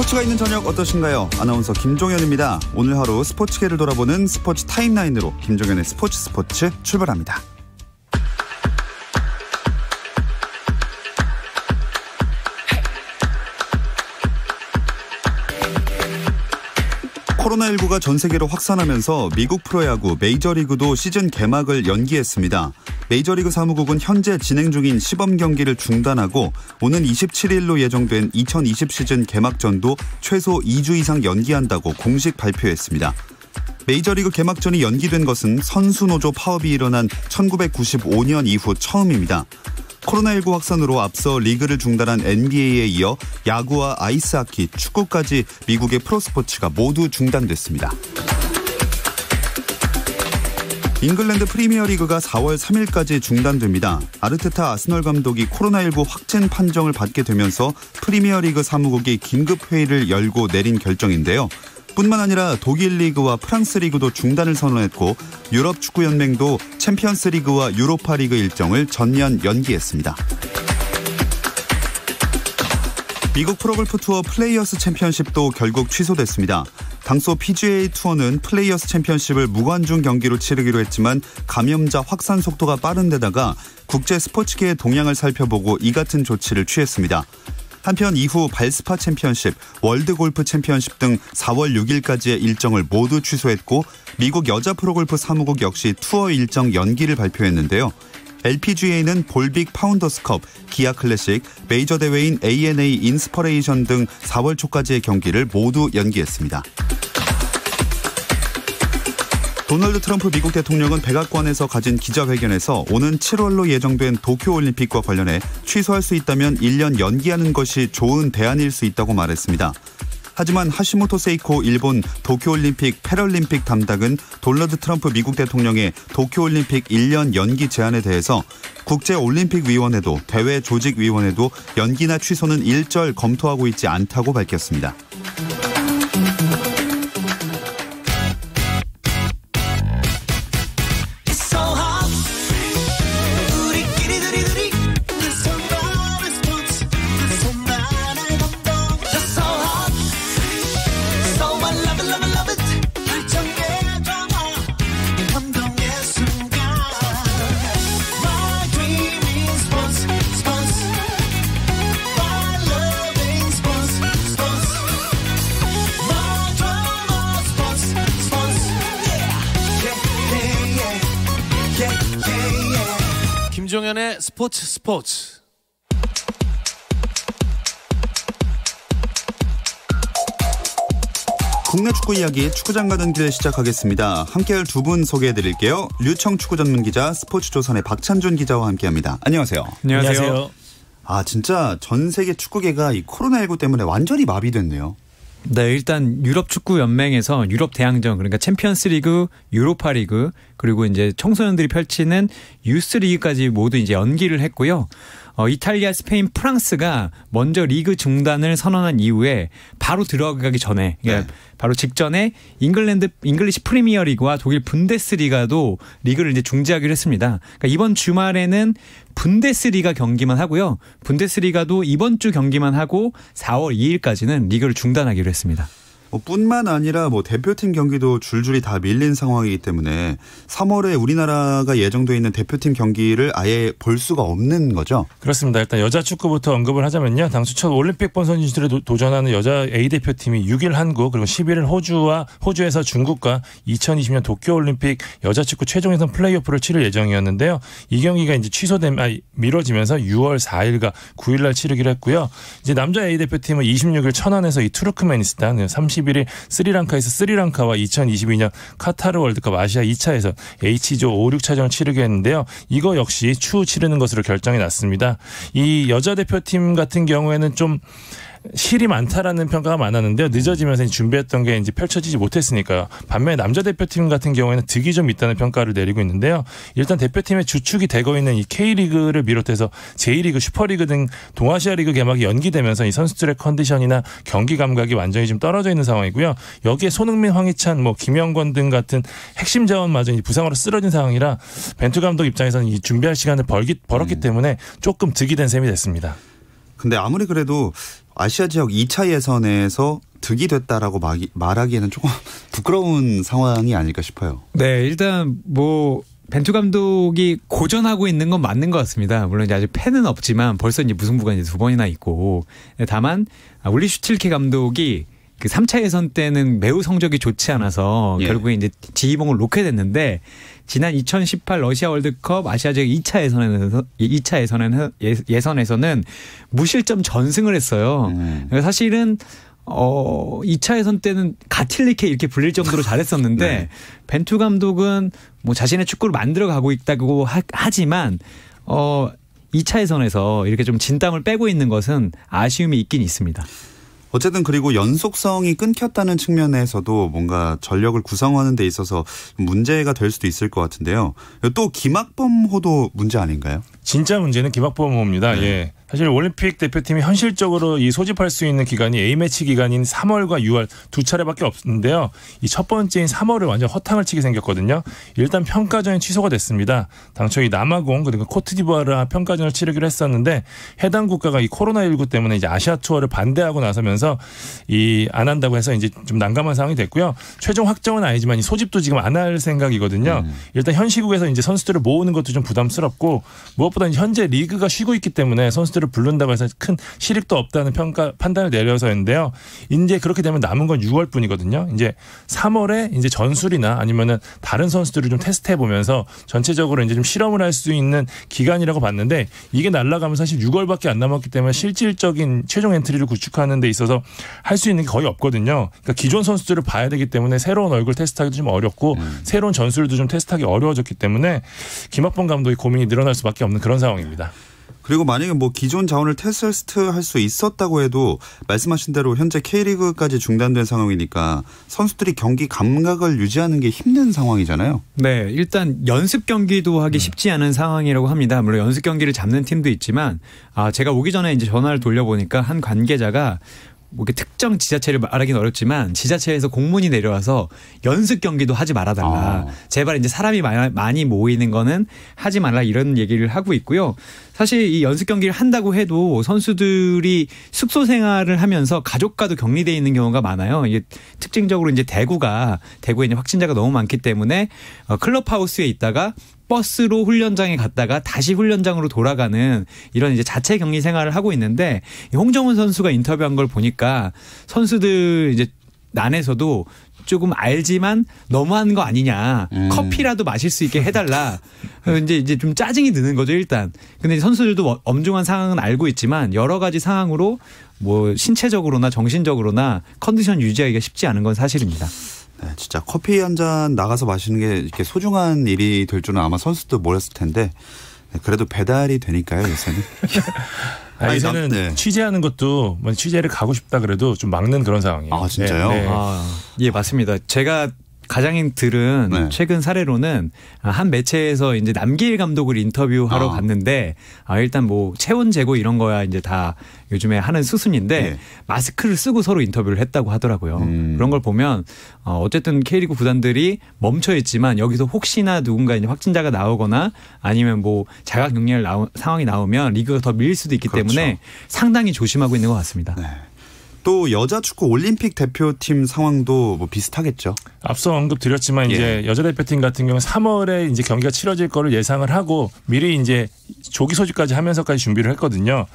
스포츠가 있는 저녁 어떠신가요? 아나운서 김종현입니다. 오늘 하루 스포츠계를 돌아보는 스포츠 타임라인으로 김종현의 스포츠 출발합니다. 코로나19가 전 세계로 확산하면서 미국 프로야구 메이저리그도 시즌 개막을 연기했습니다. 메이저리그 사무국은 현재 진행 중인 시범 경기를 중단하고 오는 27일로 예정된 2020 시즌 개막전도 최소 2주 이상 연기한다고 공식 발표했습니다. 메이저리그 개막전이 연기된 것은 선수노조 파업이 일어난 1995년 이후 처음입니다. 코로나19 확산으로 앞서 리그를 중단한 NBA에 이어 야구와 아이스하키, 축구까지 미국의 프로스포츠가 모두 중단됐습니다. 잉글랜드 프리미어리그가 4월 3일까지 중단됩니다. 아르테타 아스널 감독이 코로나19 확진 판정을 받게 되면서 프리미어리그 사무국이 긴급회의를 열고 내린 결정인데요. 뿐만 아니라 독일 리그와 프랑스 리그도 중단을 선언했고 유럽 축구연맹도 챔피언스 리그와 유로파 리그 일정을 전면 연기했습니다. 미국 프로골프 투어 플레이어스 챔피언십도 결국 취소됐습니다. 당초 PGA 투어는 플레이어스 챔피언십을 무관중 경기로 치르기로 했지만 감염자 확산 속도가 빠른 데다가 국제 스포츠계의 동향을 살펴보고 이 같은 조치를 취했습니다. 한편 이후 발스파 챔피언십, 월드골프 챔피언십 등 4월 6일까지의 일정을 모두 취소했고 미국 여자 프로골프 사무국 역시 투어 일정 연기를 발표했는데요. LPGA는 볼빅 파운더스컵, 기아 클래식, 메이저 대회인 ANA 인스퍼레이션 등 4월 초까지의 경기를 모두 연기했습니다. 도널드 트럼프 미국 대통령은 백악관에서 가진 기자회견에서 오는 7월로 예정된 도쿄올림픽과 관련해 취소할 수 있다면 1년 연기하는 것이 좋은 대안일 수 있다고 말했습니다. 하지만 하시모토 세이코 일본 도쿄올림픽 패럴림픽 담당은 도널드 트럼프 미국 대통령의 도쿄올림픽 1년 연기 제안에 대해서 국제올림픽위원회도 대회 조직위원회도 연기나 취소는 일절 검토하고 있지 않다고 밝혔습니다. 김종현의 스포츠. 국내 축구 이야기 축구장 가는 길 시작하겠습니다. 함께할 두 분 소개해드릴게요. 류청 축구 전문 기자, 스포츠조선의 박찬준 기자와 함께합니다. 안녕하세요. 안녕하세요. 진짜 전 세계 축구계가 이 코로나19 때문에 완전히 마비됐네요. 네, 일단 유럽 축구 연맹에서 유럽 대항전, 그러니까 챔피언스 리그, 유로파 리그, 그리고 이제 청소년들이 펼치는 유스 리그까지 모두 이제 연기를 했고요. 이탈리아, 스페인, 프랑스가 먼저 리그 중단을 선언한 이후에 바로 들어가기 전에, 그러니까 바로 직전에 잉글리시 프리미어 리그와 독일 분데스리가도 리그를 이제 중지하기로 했습니다. 그러니까 이번 주말에는 분데스리가 경기만 하고요. 분데스리가도 이번 주 경기만 하고 4월 2일까지는 리그를 중단하기로 했습니다. 뿐만 아니라 대표팀 경기도 줄줄이 다 밀린 상황이기 때문에 3월에 우리나라가 예정돼 있는 대표팀 경기를 아예 볼 수가 없는 거죠. 그렇습니다. 일단 여자 축구부터 언급을 하자면요. 당초 첫 올림픽 본선 진출에 도전하는 여자 A대표팀이 6일 한국 그리고 11일 호주에서 중국과 2020년 도쿄올림픽 여자 축구 최종예선 플레이오프를 치를 예정이었는데요. 이 경기가 이제 미뤄지면서 6월 4일과 9일날 치르기로 했고요. 이제 남자 A대표팀은 26일 천안에서 이 투르크메니스탄, 31일 스리랑카에서 스리랑카와 2022년 카타르 월드컵 아시아 2차에서 H조 5, 6차전을 치르게 했는데요. 이거 역시 추후 치르는 것으로 결정이 났습니다. 이 여자 대표팀 같은 경우에는 좀 실이 많다라는 평가가 많았는데요. 늦어지면서 준비했던 게 이제 펼쳐지지 못했으니까요. 반면에 남자 대표팀 같은 경우에는 득이 좀 있다는 평가를 내리고 있는데요. 일단 대표팀의 주축이 되고 있는 이 K리그를 비롯해서 J리그, 슈퍼리그 등 동아시아 리그 개막이 연기되면서 이 선수들의 컨디션이나 경기 감각이 완전히 좀 떨어져 있는 상황이고요. 여기에 손흥민, 황희찬, 김영권 등 같은 핵심 자원마저 부상으로 쓰러진 상황이라 벤투 감독 입장에서는 이 준비할 시간을 벌었기 때문에 조금 득이 된 셈이 됐습니다. 근데 아무리 그래도 아시아 지역 2차 예선에서 득이 됐다라고 말하기에는 조금 부끄러운 상황이 아닐까 싶어요. 네, 일단 뭐 벤투 감독이 고전하고 있는 건 맞는 것 같습니다. 물론 이제 아직 팬은 없지만 벌써 이제 무승부가 이제 2번이나 있고, 다만 울리 슈틸케 감독이 그 3차 예선 때는 매우 성적이 좋지 않아서 결국에 이제 지휘봉을 놓게 됐는데, 지난 2018 러시아 월드컵 아시아 지역 2차 예선에서는 무실점 전승을 했어요. 사실은 2차 예선 때는 가틸리케 이렇게 불릴 정도로 잘했었는데 네. 벤투 감독은 뭐 자신의 축구를 만들어가고 있다고 하지만 2차 예선에서 이렇게 좀 진땀을 빼고 있는 것은 아쉬움이 있긴 있습니다. 어쨌든 그리고 연속성이 끊겼다는 측면에서도 뭔가 전력을 구성하는 데 있어서 문제가 될 수도 있을 것 같은데요. 또 김학범호도 문제 아닌가요? 진짜 문제는 김학범호입니다. 네. 예. 사실 올림픽 대표팀이 현실적으로 이 소집할 수 있는 기간이 A매치 기간인 3월과 6월 두 차례밖에 없는데요. 이 첫 번째인 3월을 완전 허탕을 치게 생겼거든요. 일단 평가전이 취소가 됐습니다. 당초 이 남아공 그리고 코트디부아르와 평가전을 치르기로 했었는데 해당 국가가 이 코로나19 때문에 이제 아시아 투어를 반대하고 나서면서 안 한다고 해서 이제 좀 난감한 상황이 됐고요. 최종 확정은 아니지만 이 소집도 지금 안 할 생각이거든요. 일단 현 시국에서 이제 선수들을 모으는 것도 좀 부담스럽고 무엇보다 이제 현재 리그가 쉬고 있기 때문에 선수들 부른다고 해서 큰 실익도 없다는 판단을 내려서였는데요. 이제 그렇게 되면 남은 건 6월뿐이거든요. 이제 3월에 이제 전술이나 아니면은 다른 선수들을 좀 테스트해 보면서 전체적으로 이제 좀 실험을 할 수 있는 기간이라고 봤는데 이게 날아가면 사실 6월밖에 안 남았기 때문에 실질적인 최종 엔트리를 구축하는 데 있어서 할 수 있는 게 거의 없거든요. 그러니까 기존 선수들을 봐야 되기 때문에 새로운 얼굴 테스트하기도 좀 어렵고 새로운 전술도 좀 테스트하기 어려워졌기 때문에 김학범 감독의 고민이 늘어날 수밖에 없는 그런 상황입니다. 그리고 만약에 뭐 기존 자원을 테스트할 수 있었다고 해도 말씀하신 대로 현재 K리그까지 중단된 상황이니까 선수들이 경기 감각을 유지하는 게 힘든 상황이잖아요. 네, 일단 연습 경기도 하기 쉽지 않은 상황이라고 합니다. 물론 연습 경기를 잡는 팀도 있지만 제가 오기 전에 이제 전화를 돌려보니까 한 관계자가 뭐 특정 지자체를 말하기는 어렵지만 지자체에서 공문이 내려와서 연습 경기도 하지 말아달라. 제발 이제 사람이 많이 모이는 거는 하지 말라 이런 얘기를 하고 있고요. 사실 이 연습 경기를 한다고 해도 선수들이 숙소 생활을 하면서 가족과도 격리되어 있는 경우가 많아요. 이게 특징적으로 이제 대구에 이제 확진자가 너무 많기 때문에 클럽하우스에 있다가 버스로 훈련장에 갔다가 다시 훈련장으로 돌아가는 이런 이제 자체 격리 생활을 하고 있는데 홍정훈 선수가 인터뷰한 걸 보니까 선수들 이제 난에서도 조금 알지만 너무한 거 아니냐. 커피라도 마실 수 있게 해달라. 이제 좀 짜증이 드는 거죠, 일단. 근데 선수들도 엄중한 상황은 알고 있지만 여러 가지 상황으로 뭐 신체적으로나 정신적으로나 컨디션 유지하기가 쉽지 않은 건 사실입니다. 네, 진짜 커피 한 잔 나가서 마시는 게 이렇게 소중한 일이 될 줄은 아마 선수도 몰랐을 텐데 그래도 배달이 되니까요, 요새는. 요새는 네. 취재하는 것도 취재를 가고 싶다 그래도 좀 막는 그런 상황이에요. 아, 진짜요? 네. 예, 맞습니다. 제가 가장 들은 네. 최근 사례로는 한 매체에서 이제 남기일 감독을 인터뷰하러 갔는데 일단 뭐 체온 재고 이런 거야 이제 다 요즘에 하는 수순인데 네. 마스크를 쓰고 서로 인터뷰를 했다고 하더라고요. 그런 걸 보면 어쨌든 K리그 구단들이 멈춰 있지만 여기서 혹시나 누군가 이제 확진자가 나오거나 아니면 뭐 자가 격리할 상황이 나오면 리그가 더 밀릴 수도 있기 그렇죠. 때문에 상당히 조심하고 있는 것 같습니다. 네. 또 여자 축구 올림픽 대표팀 상황도 뭐 비슷하겠죠. 앞서 언급드렸지만 이제 여자 대표팀 같은 경우는 3월에 이제 경기가 치러질 거를 예상을 하고 미리 이제 조기 소집까지 하면서까지 준비를 했거든요.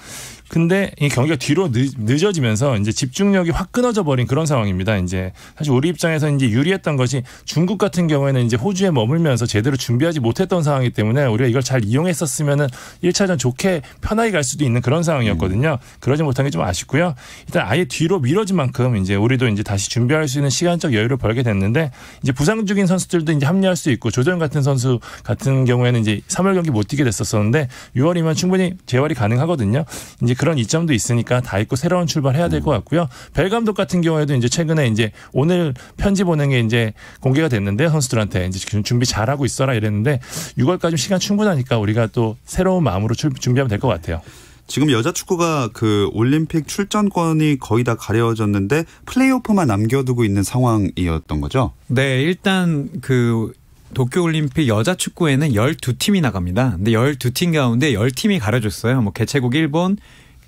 근데 이 경기가 뒤로 늦어지면서 이제 집중력이 확 끊어져 버린 그런 상황입니다. 이제 사실 우리 입장에서 이제 유리했던 것이 중국 같은 경우에는 이제 호주에 머물면서 제대로 준비하지 못했던 상황이기 때문에 우리가 이걸 잘 이용했었으면은 1차전 좋게 편하게 갈 수도 있는 그런 상황이었거든요. 그러지 못한 게 좀 아쉽고요. 일단 아예 뒤로 미뤄진 만큼 이제 우리도 이제 다시 준비할 수 있는 시간적 여유를 벌게 됐는데 이제 부상 중인 선수들도 이제 합류할 수 있고 조정 같은 선수 같은 경우에는 이제 3월 경기 못 뛰게 됐었었는데 6월이면 충분히 재활이 가능하거든요. 이제 그런 이점도 있으니까 다 있고 새로운 출발해야 될 것 같고요. 벨 감독 같은 경우에도 이제 최근에 이제 오늘 편지 보낸 게 이제 공개가 됐는데 선수들한테 이제 준비 잘하고 있어라 이랬는데 6월까지 시간 충분하니까 우리가 또 새로운 마음으로 준비하면 될 것 같아요. 지금 여자 축구가 그 올림픽 출전권이 거의 다 가려졌는데 플레이오프만 남겨두고 있는 상황이었던 거죠? 네, 일단 그 도쿄올림픽 여자 축구에는 12팀이 나갑니다. 근데 12팀 가운데 10팀이 가려졌어요. 뭐 개최국 일본,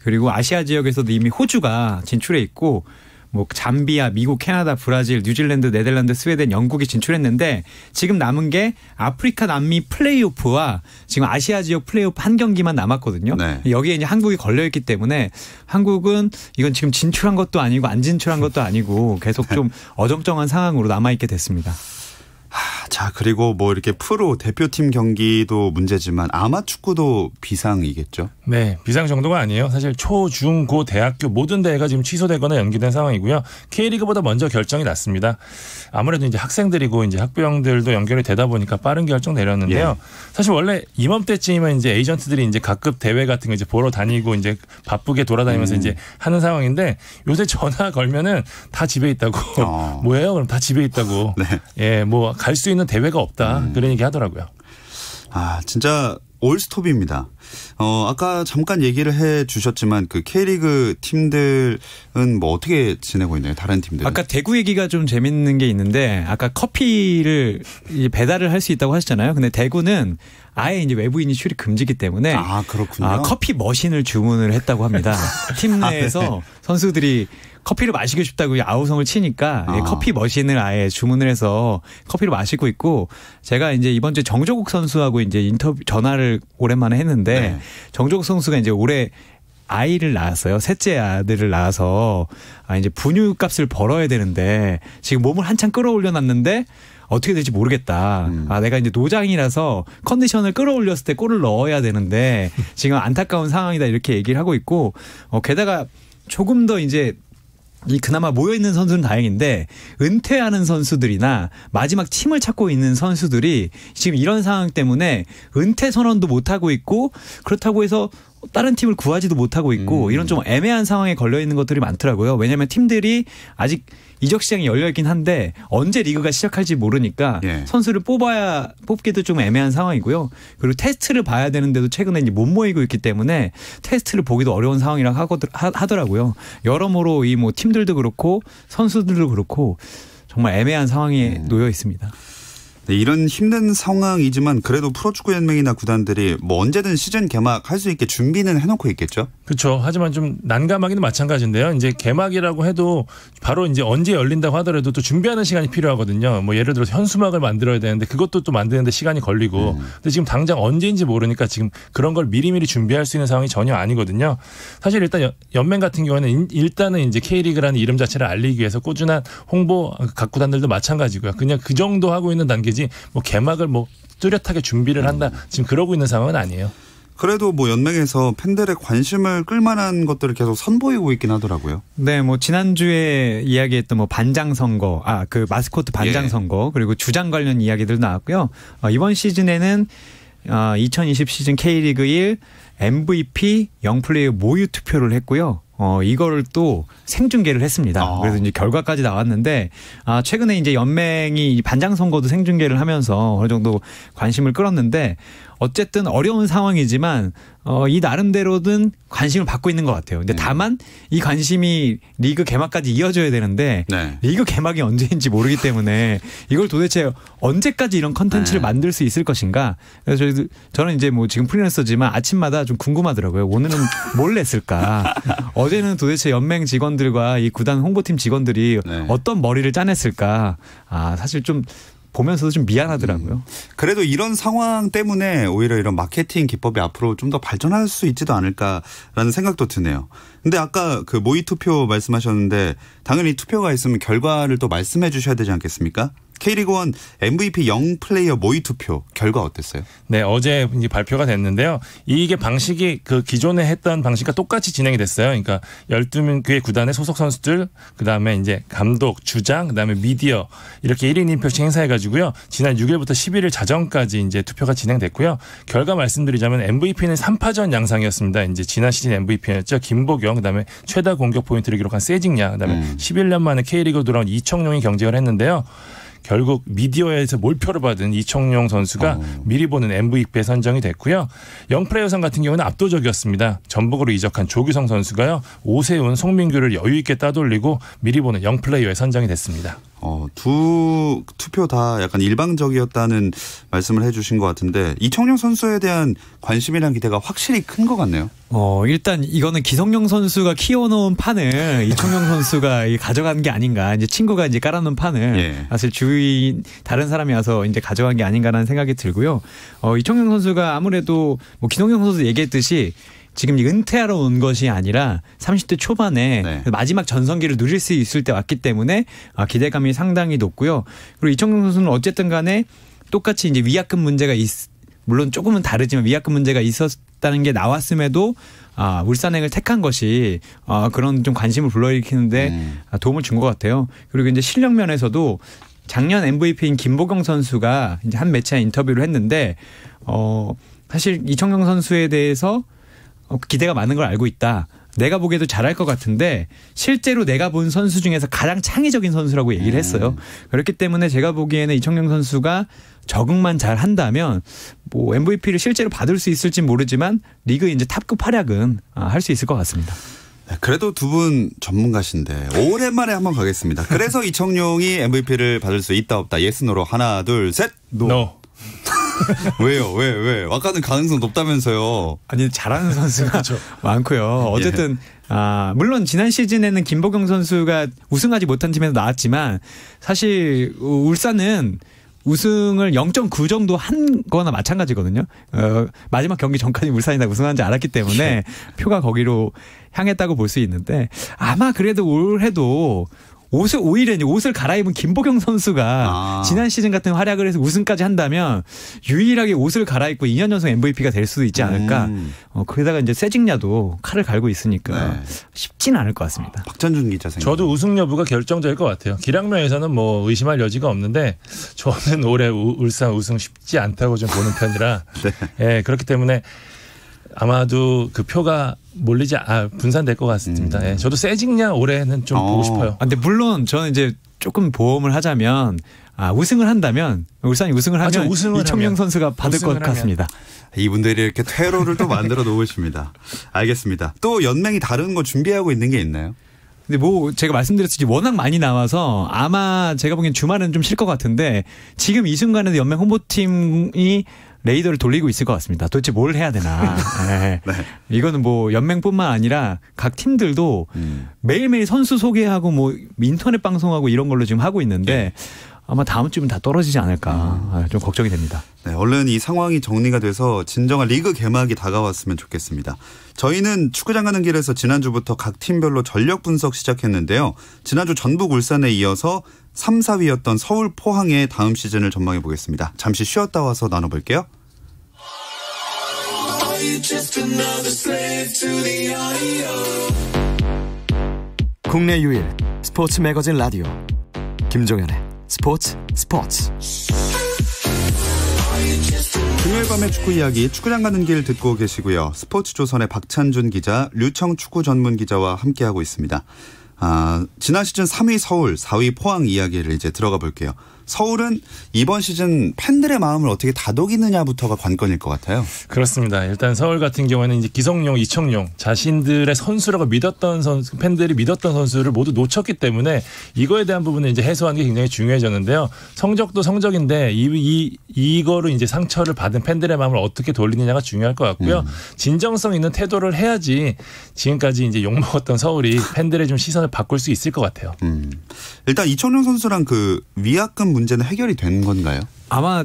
그리고 아시아 지역에서도 이미 호주가 진출해 있고 뭐 잠비아, 미국, 캐나다, 브라질, 뉴질랜드, 네덜란드, 스웨덴, 영국이 진출했는데 지금 남은 게 아프리카 남미 플레이오프와 지금 아시아 지역 플레이오프 한 경기만 남았거든요. 네. 여기에 이제 한국이 걸려 있기 때문에 한국은 이건 지금 진출한 것도 아니고 안 진출한 것도 아니고 계속 좀 어정쩡한 상황으로 남아 있게 됐습니다. 자, 그리고 뭐 이렇게 프로 대표팀 경기도 문제지만 아마축구도 비상이겠죠? 네, 비상 정도가 아니에요. 사실 초, 중, 고, 대학교 모든 대회가 지금 취소되거나 연기된 상황이고요. K리그보다 먼저 결정이 났습니다. 아무래도 이제 학생들이고 이제 학부형들도 연결이 되다 보니까 빠른 결정 내렸는데요. 사실 원래 이맘때쯤이면 이제 에이전트들이 이제 각급 대회 같은 거 이제 보러 다니고 이제 바쁘게 돌아다니면서 이제 하는 상황인데 요새 전화 걸면은 다 집에 있다고. 뭐예요? 그럼 다 집에 있다고. 네. 예, 뭐 갈 수 있는 대회가 없다. 그런 얘기 하더라고요. 아, 진짜 올스톱입니다. 아까 잠깐 얘기를 해 주셨지만 그 K리그 팀들은 뭐 어떻게 지내고 있나요? 다른 팀들은? 아까 대구 얘기가 좀 재밌는 게 있는데 아까 커피를 배달을 할 수 있다고 하셨잖아요. 근데 대구는 아예 이제 외부인이 출입 금지기 때문에 그렇군요. 커피 머신을 주문을 했다고 합니다. 팀 내에서 네. 선수들이 커피를 마시고 싶다고 아우성을 치니까 커피 머신을 아예 주문을 해서 커피를 마시고 있고 제가 이제 이번 주에 정조국 선수하고 이제 전화를 오랜만에 했는데 네. 정조국 선수가 이제 올해 아이를 낳았어요. 셋째 아들을 낳아서 이제 분유값을 벌어야 되는데 지금 몸을 한참 끌어올려 놨는데 어떻게 될지 모르겠다. 내가 이제 노장이라서 컨디션을 끌어올렸을 때 골을 넣어야 되는데 지금 안타까운 상황이다 이렇게 얘기를 하고 있고 게다가 조금 더 이제 이 그나마 모여있는 선수는 다행인데 은퇴하는 선수들이나 마지막 팀을 찾고 있는 선수들이 지금 이런 상황 때문에 은퇴 선언도 못하고 있고 그렇다고 해서 다른 팀을 구하지도 못하고 있고 이런 좀 애매한 상황에 걸려 있는 것들이 많더라고요. 왜냐하면 팀들이 아직 이적 시장이 열려있긴 한데 언제 리그가 시작할지 모르니까 선수를 뽑기도 좀 애매한 상황이고요. 그리고 테스트를 봐야 되는데도 최근에 이제 못 모이고 있기 때문에 테스트를 보기도 어려운 상황이라고 하더라고요. 여러모로 이 뭐 팀들도 그렇고 선수들도 그렇고 정말 애매한 상황에 놓여 있습니다. 네, 이런 힘든 상황이지만 그래도 프로축구연맹이나 구단들이 뭐 언제든 시즌 개막할 수 있게 준비는 해놓고 있겠죠? 그렇죠. 하지만 좀 난감하기는 마찬가지인데요. 이제 개막이라고 해도 바로 이제 언제 열린다고 하더라도 또 준비하는 시간이 필요하거든요. 뭐 예를 들어서 현수막을 만들어야 되는데 그것도 또 만드는데 시간이 걸리고. 근데 지금 당장 언제인지 모르니까 지금 그런 걸 미리미리 준비할 수 있는 상황이 전혀 아니거든요. 사실 일단 연맹 같은 경우에는 일단은 이제 K리그라는 이름 자체를 알리기 위해서 꾸준한 홍보 각 구단들도 마찬가지고요. 그냥 그 정도 하고 있는 단계지 뭐 개막을 뭐 뚜렷하게 준비를 한다. 지금 그러고 있는 상황은 아니에요. 그래도 뭐 연맹에서 팬들의 관심을 끌만한 것들을 계속 선보이고 있긴 하더라고요. 네, 뭐 지난주에 이야기했던 뭐 반장 선거, 그 마스코트 반장 선거 그리고 주장 관련 이야기들 나왔고요. 이번 시즌에는 2020 시즌 K리그 1 MVP 영플레이어 모의 투표를 했고요. 이거를 또 생중계를 했습니다. 그래서 이제 결과까지 나왔는데, 최근에 이제 연맹이 반장 선거도 생중계를 하면서 어느 정도 관심을 끌었는데, 어쨌든 어려운 상황이지만, 이 나름대로는 관심을 받고 있는 것 같아요. 근데 다만 이 관심이 리그 개막까지 이어져야 되는데 리그 개막이 언제인지 모르기 때문에 이걸 도대체 언제까지 이런 컨텐츠를 만들 수 있을 것인가. 그래서 저는 이제 뭐 지금 프리랜서지만 아침마다 좀 궁금하더라고요. 오늘은 뭘 냈을까. 어제는 도대체 연맹 직원들과 이 구단 홍보팀 직원들이 어떤 머리를 짜냈을까. 사실 좀 보면서도 좀 미안하더라고요. 그래도 이런 상황 때문에 오히려 이런 마케팅 기법이 앞으로 좀 더 발전할 수 있지도 않을까라는 생각도 드네요. 근데 아까 그 모의 투표 말씀하셨는데 당연히 투표가 있으면 결과를 또 말씀해 주셔야 되지 않겠습니까? K리그1 MVP 영플레이어 모의 투표 결과 어땠어요? 네, 어제 이제 발표가 됐는데요. 이게 방식이 그 기존에 했던 방식과 똑같이 진행이 됐어요. 그러니까 12개의 구단의 소속 선수들, 그다음에 이제 감독, 주장, 그다음에 미디어 이렇게 1인 1표씩 행사해가지고요. 지난 6일부터 11일 자정까지 이제 투표가 진행됐고요. 결과 말씀드리자면 MVP는 3파전 양상이었습니다. 이제 지난 시즌 MVP였죠. 김보경, 그다음에 최다 공격 포인트를 기록한 세징야, 그다음에 11년 만에 K리그로 돌아온 이청용이 경쟁을 했는데요. 결국 미디어에서 몰표를 받은 이청용 선수가 미리 보는 MVP에 선정이 됐고요. 영플레이 여상 같은 경우는 압도적이었습니다. 전북으로 이적한 조규성 선수가요. 오세훈, 송민규를 여유 있게 따돌리고 미리 보는 영플레이어에 선정이 됐습니다. 두 투표 다 약간 일방적이었다는 말씀을 해주신 것 같은데 이청용 선수에 대한 관심이랑 기대가 확실히 큰 것 같네요. 일단 이거는 기성용 선수가 키워놓은 판을 이청용 선수가 가져간 게 아닌가. 이제 친구가 이제 깔아놓은 판을 사실 주위 다른 사람이 와서 이제 가져간 게 아닌가라는 생각이 들고요. 이청용 선수가 아무래도 뭐 기성용 선수 얘기했듯이 지금 은퇴하러 온 것이 아니라 30대 초반에 마지막 전성기를 누릴 수 있을 때 왔기 때문에 기대감이 상당히 높고요. 그리고 이청용 선수는 어쨌든 간에 똑같이 이제 위약금 문제가 물론 조금은 다르지만 위약금 문제가 있었다는 게 나왔음에도 울산행을 택한 것이 그런 좀 관심을 불러일으키는데 도움을 준 것 같아요. 그리고 이제 실력 면에서도 작년 MVP인 김보경 선수가 이제 한 매체 인터뷰를 했는데 사실 이청용 선수에 대해서 기대가 많은 걸 알고 있다. 내가 보기에도 잘할 것 같은데 실제로 내가 본 선수 중에서 가장 창의적인 선수라고 얘기를 했어요. 그렇기 때문에 제가 보기에는 이청용 선수가 적응만 잘 한다면 뭐 MVP를 실제로 받을 수 있을지 모르지만 리그 이제 탑급 활약은 할 수 있을 것 같습니다. 그래도 두 분 전문가신데 오랜만에 한번 가겠습니다. 그래서 이청용이 MVP를 받을 수 있다 없다. 예스 노로 하나 둘 셋. 노. 왜요? 왜? 아까는 가능성 높다면서요. 아니 잘하는 선수가 그렇죠. 많고요. 어쨌든 물론 지난 시즌에는 김보경 선수가 우승하지 못한 팀에서 나왔지만 사실 울산은 우승을 0.9 정도 한 거나 마찬가지거든요. 마지막 경기 전까지 울산이 다 우승하는지 알았기 때문에 표가 거기로 향했다고 볼 수 있는데 아마 그래도 올해도 오히려 이제 옷을 갈아입은 김보경 선수가 지난 시즌 같은 활약을 해서 우승까지 한다면 유일하게 옷을 갈아입고 2년 연속 MVP가 될 수도 있지 않을까. 그러다가 이제 세징야도 칼을 갈고 있으니까 쉽지는 않을 것 같습니다. 박찬준 기자 생각. 저도 우승 여부가 결정적일 것 같아요. 기량면에서는 뭐 의심할 여지가 없는데 저는 올해 울산 우승 쉽지 않다고 좀 보는 편이라 그렇기 때문에 아마도 그 표가 분산될 것 같습니다. 저도 세징야 올해는 좀 보고 싶어요. 근데 물론 저는 이제 조금 보험을 하자면 우승을 한다면 울산이 우승을 하면 이청용 선수가 받을 것 같습니다. 이분들이 이렇게 퇴로를 또 만들어 놓으십니다. 알겠습니다. 또 연맹이 다른 거 준비하고 있는 게 있나요? 근데 뭐 제가 말씀드렸듯이 워낙 많이 나와서 아마 제가 보기엔 주말은 좀 쉴 것 같은데 지금 이 순간에도 연맹 홍보팀이 레이더를 돌리고 있을 것 같습니다. 도대체 뭘 해야 되나. 이거는 뭐 연맹뿐만 아니라 각 팀들도 매일매일 선수 소개하고 뭐 인터넷 방송하고 이런 걸로 지금 하고 있는데 아마 다음 주면 다 떨어지지 않을까 좀 걱정이 됩니다. 얼른 이 상황이 정리가 돼서 진정한 리그 개막이 다가왔으면 좋겠습니다. 저희는 축구장 가는 길에서 지난주부터 각 팀별로 전력 분석 시작했는데요. 지난주 전북 울산에 이어서 3, 4위였던 서울 포항의 다음 시즌을 전망해 보겠습니다. 잠시 쉬었다 와서 나눠볼게요. 국내 유일 스포츠 매거진 라디오 김종현의 스포츠. 금요일 밤의 축구 이야기 축구장 가는 길 듣고 계시고요. 스포츠조선의 박찬준 기자, 류청 축구 전문 기자와 함께하고 있습니다. 지난 시즌 3위 서울, 4위 포항 이야기를 이제 들어가 볼게요. 서울은 이번 시즌 팬들의 마음을 어떻게 다독이느냐부터가 관건일 것 같아요. 그렇습니다. 일단 서울 같은 경우에는 이제 기성용, 이청용 자신들의 선수라고 믿었던 팬들이 믿었던 선수를 모두 놓쳤기 때문에 이거에 대한 부분을 이제 해소하는 게 굉장히 중요해졌는데요. 성적도 성적인데 이거로 이제 상처를 받은 팬들의 마음을 어떻게 돌리느냐가 중요할 것 같고요. 진정성 있는 태도를 해야지 지금까지 이제 욕먹었던 서울이 팬들의 좀 시선을 바꿀 수 있을 것 같아요. 일단 이청용 선수랑 그 위약금 문제는 해결이 된 건가요? 아마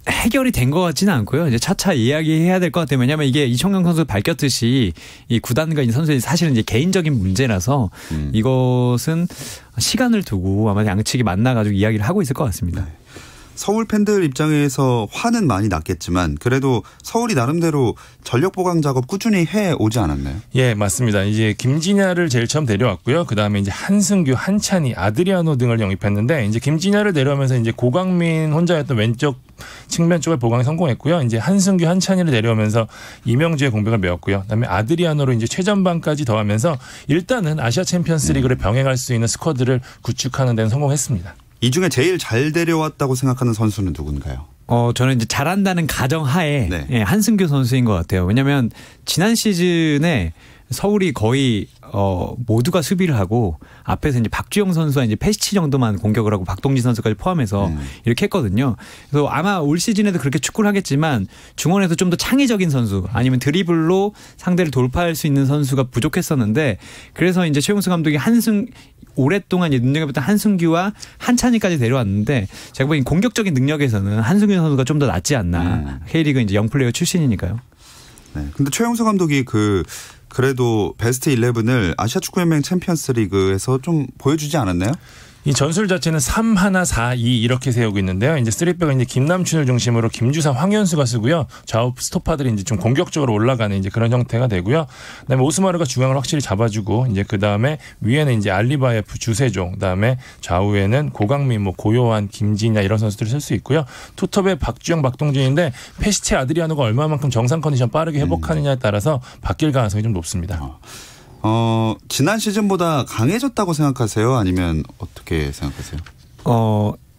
해결이 된 것 같지는 않고요. 이제 차차 이야기해야 될 것 같아요. 왜냐하면 이게 이청용 선수 밝혔듯이 이 구단과 이 선수의 사실은 이제 개인적인 문제라서 이것은 시간을 두고 아마 양측이 만나가지고 이야기를 하고 있을 것 같습니다. 서울 팬들 입장에서 화는 많이 났겠지만 그래도 서울이 나름대로 전력 보강 작업 꾸준히 해 오지 않았나요? 예, 맞습니다. 이제 김진야를 제일 처음 데려왔고요. 그다음에 이제 한승규, 한찬희, 아드리아노 등을 영입했는데 이제 김진야를 데려오면서 이제 고강민 혼자였던 왼쪽 측면 쪽을 보강에 성공했고요. 이제 한승규, 한찬희를 데려오면서 이명주의 공백을 메웠고요. 그다음에 아드리아노로 이제 최전방까지 더하면서 일단은 아시아 챔피언스 리그를 병행할 수 있는 스쿼드를 구축하는 데는 성공했습니다. 이 중에 제일 잘 데려왔다고 생각하는 선수는 누군가요? 저는 이제 잘한다는 가정하에 네. 예, 한승규 선수인 것 같아요. 왜냐하면 지난 시즌에 서울이 거의 모두가 수비를 하고 앞에서 이제 박주영 선수가 이제 패스치 정도만 공격을 하고 박동진 선수까지 포함해서 이렇게 했거든요. 그래서 아마 올 시즌에도 그렇게 축구를 하겠지만 중원에서 좀 더 창의적인 선수 아니면 드리블로 상대를 돌파할 수 있는 선수가 부족했었는데 그래서 이제 최용수 감독이 오랫동안 눈여겨봤던 한승규와 한찬희까지 데려왔는데 제가 보기엔 공격적인 능력에서는 한승규 선수가 좀 더 낫지 않나. K리그 이제 영플레이어 출신이니까요. 네. 근데 최용수 감독이 그래도 베스트 11을 아시아 축구연맹 챔피언스 리그에서 좀 보여주지 않았나요? 이 전술 자체는 3-1-4-2 이렇게 세우고 있는데요. 이제 3백은 이제 김남춘을 중심으로 김주사, 황현수가 쓰고요. 좌우 스토퍼들이 이제 좀 공격적으로 올라가는 이제 그런 형태가 되고요. 그다음에 오스마르가 중앙을 확실히 잡아주고 이제 그다음에 위에는 이제 알리바예프, 주세종, 그다음에 좌우에는 고강민, 고요한, 김진야 이런 선수들을 쓸 수 있고요. 투톱에 박주영, 박동진인데 페시체 아드리아노가 얼마만큼 정상 컨디션 빠르게 회복하느냐에 따라서 바뀔 가능성이 좀 높습니다. 지난 시즌보다 강해졌다고 생각하세요? 아니면 어떻게 생각하세요?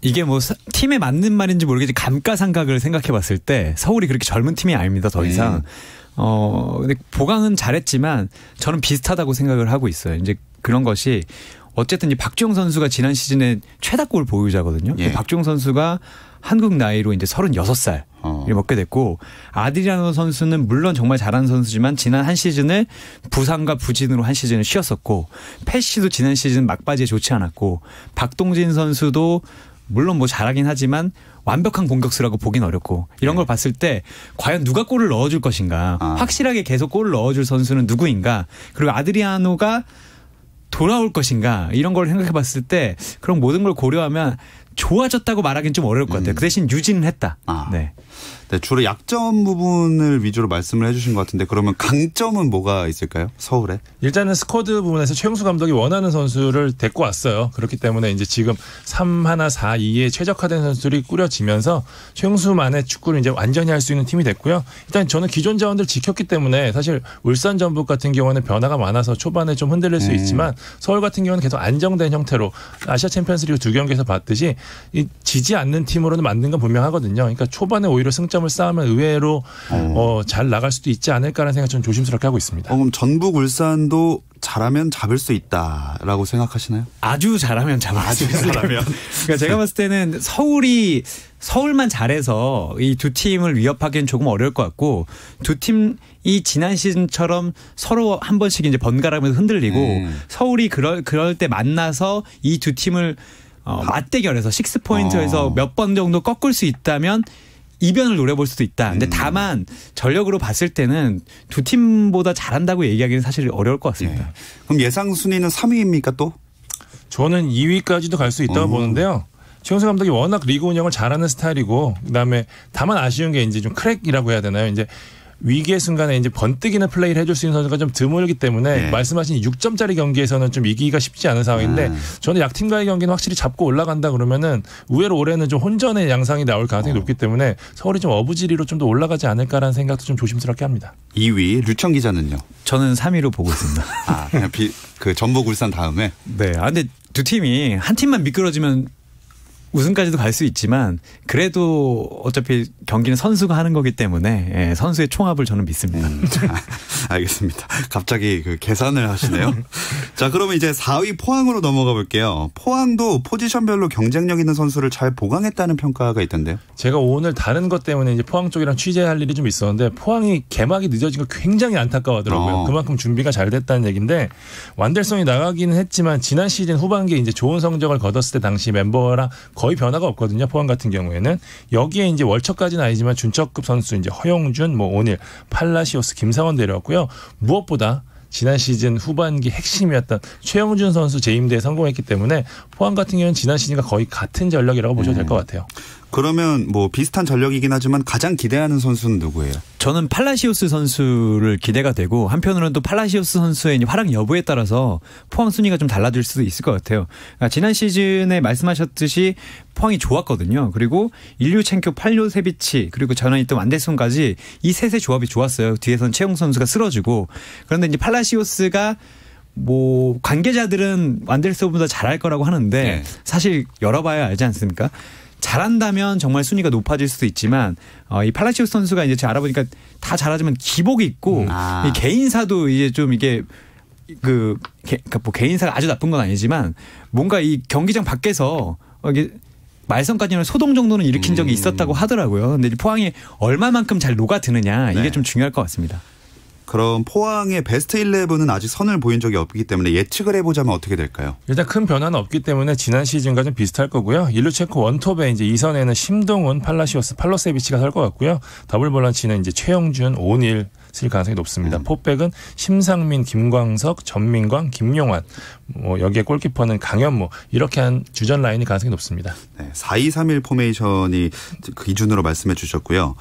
이게 팀에 맞는 말인지 모르겠지만 감가상각을 생각해 봤을 때 서울이 그렇게 젊은 팀이 아닙니다. 더 이상. 근데 보강은 잘했지만 저는 비슷하다고 생각을 하고 있어요. 이제 그런 것이 어쨌든 이 박주영 선수가 지난 시즌에 최다골 보유자거든요. 예. 박주영 선수가 한국 나이로 이제 36살 먹게 됐고 아드리아노 선수는 물론 정말 잘하는 선수지만 지난 한 시즌을 부상과 부진으로 한 시즌을 쉬었었고 패시도 지난 시즌 막바지에 좋지 않았고 박동진 선수도 물론 잘하긴 하지만 완벽한 공격수라고 보긴 어렵고 이런 걸 봤을 때 과연 누가 골을 넣어줄 것인가 확실하게 계속 골을 넣어줄 선수는 누구인가 그리고 아드리아노가 돌아올 것인가 이런 걸 생각해 봤을 때 그런 모든 걸 고려하면 좋아졌다고 말하기는 좀 어려울 것 같아요. 그 대신 유지는 했다. 네. 네, 주로 약점 부분을 위주로 말씀을 해주신 것 같은데 그러면 강점은 뭐가 있을까요? 서울에? 일단은 스쿼드 부분에서 최용수 감독이 원하는 선수를 데리고 왔어요. 그렇기 때문에 이제 지금 3-1-4-2에 최적화된 선수들이 꾸려지면서 최용수만의 축구를 이제 완전히 할 수 있는 팀이 됐고요. 일단 저는 기존 자원들 지켰기 때문에 사실 울산 전북 같은 경우는 변화가 많아서 초반에 좀 흔들릴 수 있지만 서울 같은 경우는 계속 안정된 형태로 아시아 챔피언스리그 2경기에서 봤듯이 지지 않는 팀으로는 만든 건 분명하거든요. 그러니까 초반에 오히려 승점을 쌓으면 의외로 잘 나갈 수도 있지 않을까라는 생각 좀 조심스럽게 하고 있습니다. 그럼 전북, 울산도 잘하면 잡을 수 있다라고 생각하시나요? 아주 잘하면 잡을 수 있어요. 그러니까 제가 봤을 때는 서울만 잘해서 이 두 팀을 위협하기는 조금 어려울 것 같고 두 팀이 지난 시즌처럼 서로 한 번씩 이제 번갈아가면서 흔들리고 서울이 그럴 때 만나서 이 두 팀을 맞대결해서 6포인트에서 몇 번 정도 꺾을 수 있다면 이변을 노려볼 수도 있다. 근데 다만 전력으로 봤을 때는 두 팀보다 잘한다고 얘기하기는 사실 어려울 것 같습니다. 예. 그럼 예상 순위는 3위입니까 또? 저는 2위까지도 갈 수 있다고 보는데요. 최용수 감독이 워낙 리그 운영을 잘하는 스타일이고 그다음에 다만 아쉬운 게 이제 좀 크랙이라고 해야 되나요? 이제 위기의 순간에 이제 번뜩이는 플레이를 해줄 수 있는 선수가 좀 드물기 때문에 말씀하신 6점짜리 경기에서는 좀 이기기가 쉽지 않은 상황인데 저는 약팀과의 경기는 확실히 잡고 올라간다 그러면은 의외로 올해는 좀 혼전의 양상이 나올 가능성이 높기 때문에 서울이 좀 어부지리로 좀 더 올라가지 않을까라는 생각도 좀 조심스럽게 합니다. 2위 류청 기자는요? 저는 3위로 보고 있습니다. 그냥 전북, 울산 다음에? 네. 근데 두 팀이 한 팀만 미끄러지면 우승까지도 갈 수 있지만 그래도 어차피 경기는 선수가 하는 거기 때문에 선수의 총합을 저는 믿습니다. 알겠습니다. 갑자기 계산을 하시네요. 자, 그러면 이제 4위 포항으로 넘어가 볼게요. 포항도 포지션별로 경쟁력 있는 선수를 잘 보강했다는 평가가 있던데요. 제가 오늘 다른 것 때문에 이제 포항 쪽이랑 취재할 일이 좀 있었는데 포항이 개막이 늦어진 거 굉장히 안타까워하더라고요. 그만큼 준비가 잘 됐다는 얘기인데 완델성이 나가기는 했지만 지난 시즌 후반기에 이제 좋은 성적을 거뒀을 때 당시 멤버랑 거의 변화가 없거든요. 포항 같은 경우에는 여기에 이제 월척까지는 아니지만 준척급 선수 이제 허용준, 오닐, 팔라시오스, 김상원 데려왔고요. 무엇보다 지난 시즌 후반기 핵심이었던 최영준 선수 재임대에 성공했기 때문에 포항 같은 경우는 지난 시즌과 거의 같은 전력이라고 보셔도 될 것 같아요. 그러면 비슷한 전력이긴 하지만 가장 기대하는 선수는 누구예요? 저는 팔라시오스 선수를 기대가 되고 한편으로는 또 팔라시오스 선수의 활약 여부에 따라서 포항 순위가 좀 달라질 수도 있을 것 같아요. 그러니까 지난 시즌에 말씀하셨듯이 포항이 좋았거든요. 그리고 일류첸코, 팔요세비치 그리고 전에 있던 완델손까지 이 셋의 조합이 좋았어요. 뒤에서는 최용 선수가 쓰러지고 그런데 이제 팔라시오스가 뭐 관계자들은 완델스보다 잘할 거라고 하는데 네. 사실 열어봐야 알지 않습니까? 잘한다면 정말 순위가 높아질 수도 있지만 이 팔라시오스 선수가 이제 제가 알아보니까 다 잘하지만 기복이 있고 이 개인사도 이제 좀 이게 그러니까 뭐 개인사가 아주 나쁜 건 아니지만 뭔가 이 경기장 밖에서 이게 말썽까지는 소동 정도는 일으킨 적이 있었다고 하더라고요. 근데 포항이 얼마만큼 잘 녹아드느냐 이게 네. 좀 중요할 것 같습니다. 그럼 포항의 베스트 11은 아직 선을 보인 적이 없기 때문에 예측을 해보자면 어떻게 될까요? 일단 큰 변화는 없기 때문에 지난 시즌과 좀 비슷할 거고요. 일루체코 원톱에 이제 2선에는 심동훈, 팔라시오스, 팔로세비치가 설 것 같고요. 더블 볼런치는 이제 최영준, 오닐 쓸 가능성이 높습니다. 포백은 심상민, 김광석, 전민광, 김용환, 뭐 여기에 골키퍼는 강현무 이렇게 한 주전 라인이 가능성이 높습니다. 네, 4-2-3-1 포메이션이 그 기준으로 말씀해 주셨고요.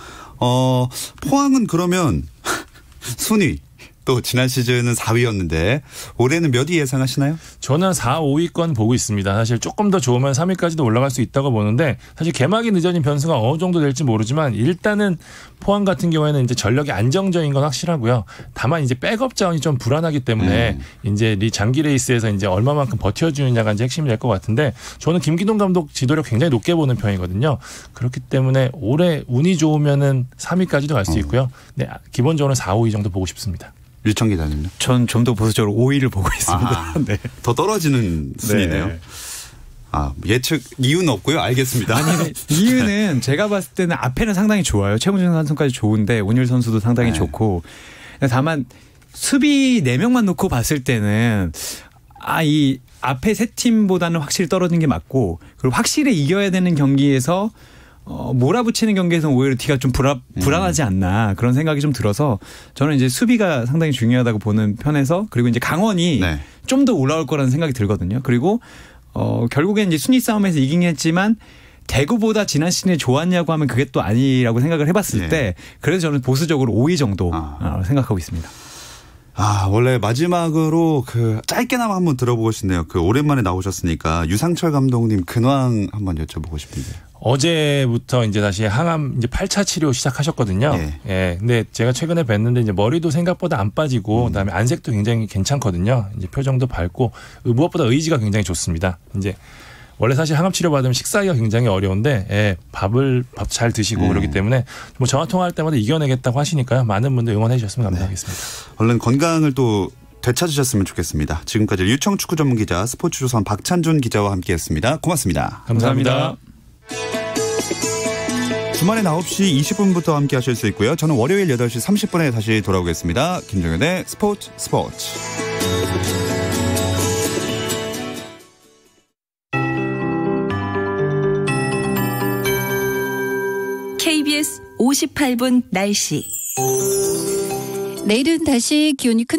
포항은 그러면 순위 또 지난 시즌은 4위였는데 올해는 몇 위 예상하시나요? 저는 4, 5위권 보고 있습니다. 사실 조금 더 좋으면 3위까지도 올라갈 수 있다고 보는데 사실 개막이 늦어진 변수가 어느 정도 될지 모르지만 일단은 포항 같은 경우에는 이제 전력이 안정적인 건 확실하고요. 다만 이제 백업 자원이 좀 불안하기 때문에 이제 이 장기 레이스에서 이제 얼마만큼 버텨주느냐가 이제 핵심이 될 것 같은데 저는 김기동 감독 지도력 굉장히 높게 보는 편이거든요. 그렇기 때문에 올해 운이 좋으면은 3위까지도 갈 수 있고요. 네, 기본적으로 4, 5위 정도 보고 싶습니다. 류청 기자님요? 전 좀 더 보수적으로 5위를 보고 있습니다. 네. 더 떨어지는 순위네요. 네. 예측 이유는 없고요. 알겠습니다. 아니, 이유는 제가 봤을 때는 앞에는 상당히 좋아요. 최훈준 선수까지 좋은데 온율 선수도 상당히 좋고 다만 수비 4명만 놓고 봤을 때는 이 앞에 세 팀보다는 확실히 떨어진 게 맞고 그리고 확실히 이겨야 되는 경기에서 몰아붙이는 경기에서는 오히려 뒤가 좀 불안하지 않나 그런 생각이 좀 들어서 저는 이제 수비가 상당히 중요하다고 보는 편에서 그리고 이제 강원이 좀 더 올라올 거라는 생각이 들거든요. 그리고 결국엔 이제 순위 싸움에서 이긴 했지만 대구보다 지난 시즌에 좋았냐고 하면 그게 또 아니라고 생각을 해봤을 때 그래서 저는 보수적으로 5위 정도 생각하고 있습니다. 원래 마지막으로 짧게나마 한번 들어보고 싶네요. 오랜만에 나오셨으니까 유상철 감독님 근황 한번 여쭤보고 싶은데. 어제부터 이제 다시 항암 이제 8차 치료 시작하셨거든요. 예. 근데 제가 최근에 뵀는데 이제 머리도 생각보다 안 빠지고 그다음에 안색도 굉장히 괜찮거든요. 이제 표정도 밝고 무엇보다 의지가 굉장히 좋습니다. 이제 원래 사실 항암 치료 받으면 식사하기가 굉장히 어려운데 밥 잘 드시고 그러기 때문에 뭐 전화 통화할 때마다 이겨내겠다고 하시니까요. 많은 분들 응원해 주셨으면 감사하겠습니다. 얼른 건강을 또 되찾으셨으면 좋겠습니다. 지금까지 류청 축구 전문 기자 스포츠조선 박찬준 기자와 함께했습니다. 고맙습니다. 감사합니다. 주말엔 9시 20분부터 함께 하실 수 있고요. 저는 월요일 8시 30분에 다시 돌아오겠습니다. 김정현의 스포츠. KBS 58분 날씨. 내일은 다시 기온이 큰